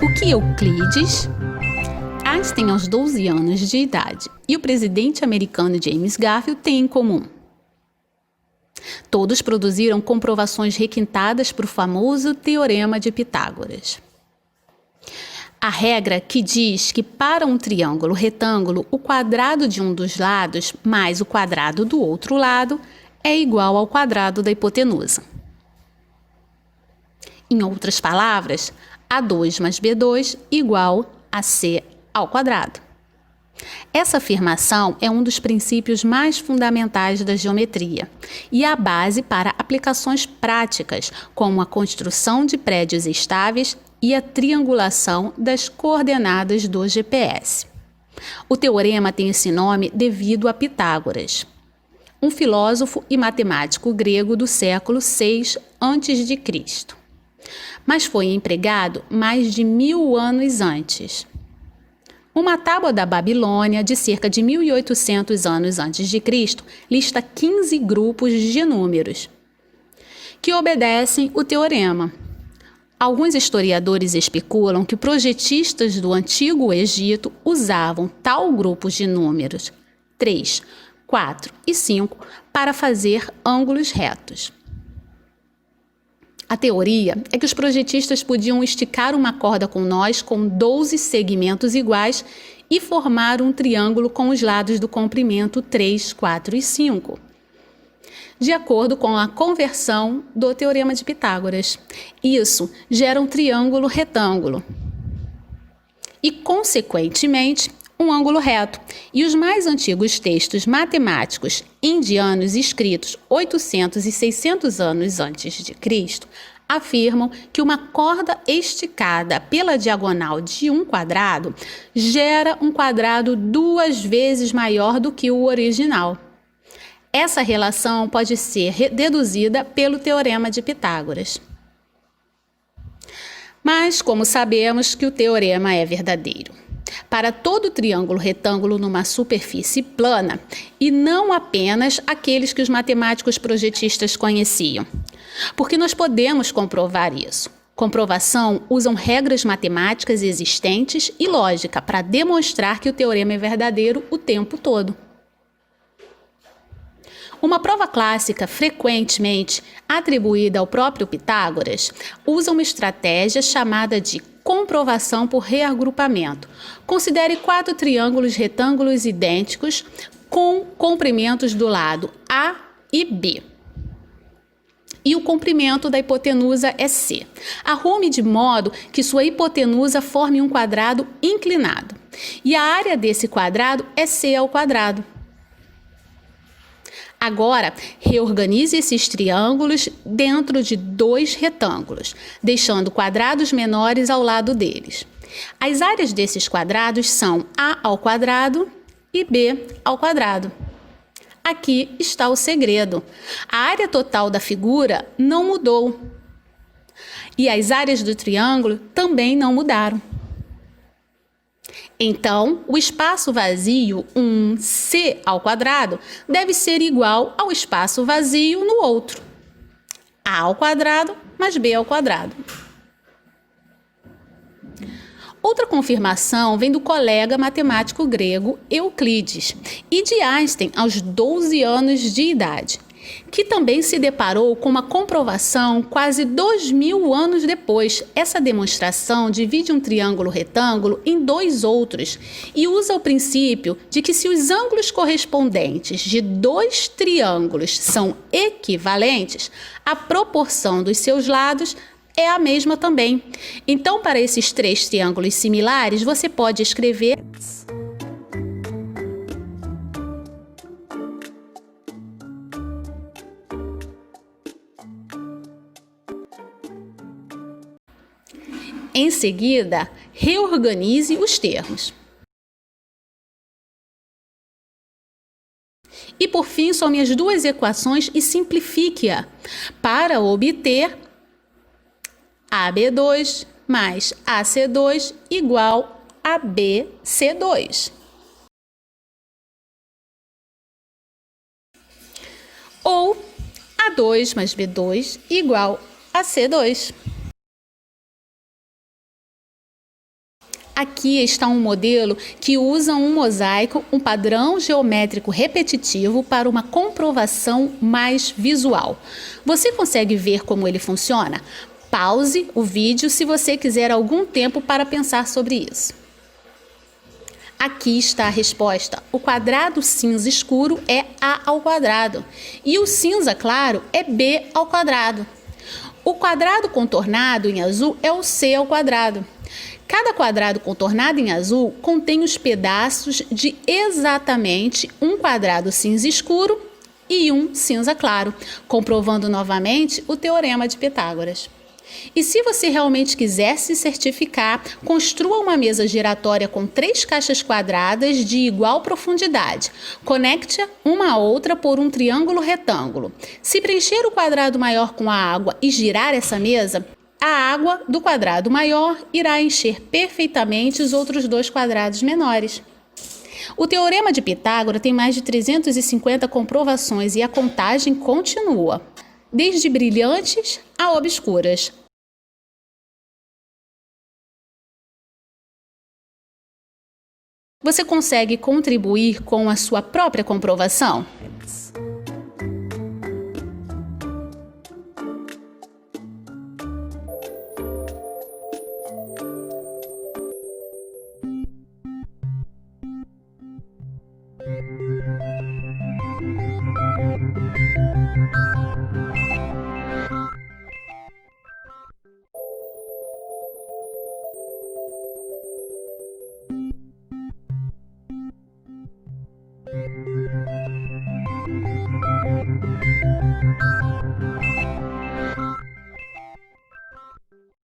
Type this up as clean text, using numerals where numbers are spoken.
O que Euclides, Einstein aos 12 anos de idade e o presidente americano James Garfield têm em comum? Todos produziram comprovações requintadas para o famoso Teorema de Pitágoras. A regra que diz que para um triângulo retângulo, o quadrado de um dos lados mais o quadrado do outro lado é igual ao quadrado da hipotenusa. Em outras palavras, A2 mais B2 igual a C ao quadrado. Essa afirmação é um dos princípios mais fundamentais da geometria e a base para aplicações práticas, como a construção de prédios estáveis e a triangulação das coordenadas do GPS. O teorema tem esse nome devido a Pitágoras, um filósofo e matemático grego do século VI a.C., mas foi empregado mais de 1000 anos antes. Uma tábua da Babilônia, de cerca de 1800 anos antes de Cristo, lista 15 grupos de números que obedecem o teorema. Alguns historiadores especulam que projetistas do Antigo Egito usavam tal grupo de números 3, 4 e 5 para fazer ângulos retos. A teoria é que os projetistas podiam esticar uma corda com nós com 12 segmentos iguais e formar um triângulo com os lados do comprimento 3, 4 e 5, de acordo com a conversão do Teorema de Pitágoras. Isso gera um triângulo retângulo e, consequentemente, um ângulo reto. E os mais antigos textos matemáticos indianos escritos 800 e 600 anos antes de Cristo afirmam que uma corda esticada pela diagonal de um quadrado gera um quadrado 2 vezes maior do que o original. Essa relação pode ser deduzida pelo Teorema de Pitágoras. Mas como sabemos que o teorema é verdadeiro para todo triângulo retângulo numa superfície plana e não apenas aqueles que os matemáticos projetistas conheciam? Porque nós podemos comprovar isso. Comprovação usam regras matemáticas existentes e lógica para demonstrar que o teorema é verdadeiro o tempo todo. Uma prova clássica, frequentemente atribuída ao próprio Pitágoras, usa uma estratégia chamada de comprovação por reagrupamento. Considere 4 triângulos retângulos idênticos com comprimentos do lado A e B. E o comprimento da hipotenusa é C. Arrume de modo que sua hipotenusa forme um quadrado inclinado. E a área desse quadrado é C ao quadrado. Agora, reorganize esses triângulos dentro de 2 retângulos, deixando quadrados menores ao lado deles. As áreas desses quadrados são A ao quadrado e B ao quadrado. Aqui está o segredo. A área total da figura não mudou. E as áreas do triângulo também não mudaram. Então, o espaço vazio, um C ao quadrado, deve ser igual ao espaço vazio no outro. A ao quadrado mais B ao quadrado. Outra confirmação vem do colega matemático grego Euclides e de Einstein aos 12 anos de idade, que também se deparou com uma comprovação quase 2000 anos depois. Essa demonstração divide um triângulo retângulo em 2 outros e usa o princípio de que se os ângulos correspondentes de 2 triângulos são equivalentes, a proporção dos seus lados é a mesma também. Então, para esses 3 triângulos similares, você pode escrever em seguida, reorganize os termos. E por fim, some as 2 equações e simplifique-a para obter AB2 mais AC2 igual a BC2. A2 mais B2 igual a C2. Aqui está um modelo que usa um mosaico, um padrão geométrico repetitivo para uma comprovação mais visual. Você consegue ver como ele funciona? Pause o vídeo se você quiser algum tempo para pensar sobre isso. Aqui está a resposta. O quadrado cinza escuro é A ao quadrado e o cinza claro é B ao quadrado. O quadrado contornado em azul é o C ao quadrado. Cada quadrado contornado em azul contém os pedaços de exatamente um quadrado cinza escuro e um cinza claro, comprovando novamente o teorema de Pitágoras. E se você realmente quiser se certificar, construa uma mesa giratória com 3 caixas quadradas de igual profundidade. Conecte uma a outra por um triângulo retângulo. Se preencher o quadrado maior com a água e girar essa mesa, a água do quadrado maior irá encher perfeitamente os outros 2 quadrados menores. O teorema de Pitágoras tem mais de 350 comprovações e a contagem continua, desde brilhantes a obscuras. Você consegue contribuir com a sua própria comprovação?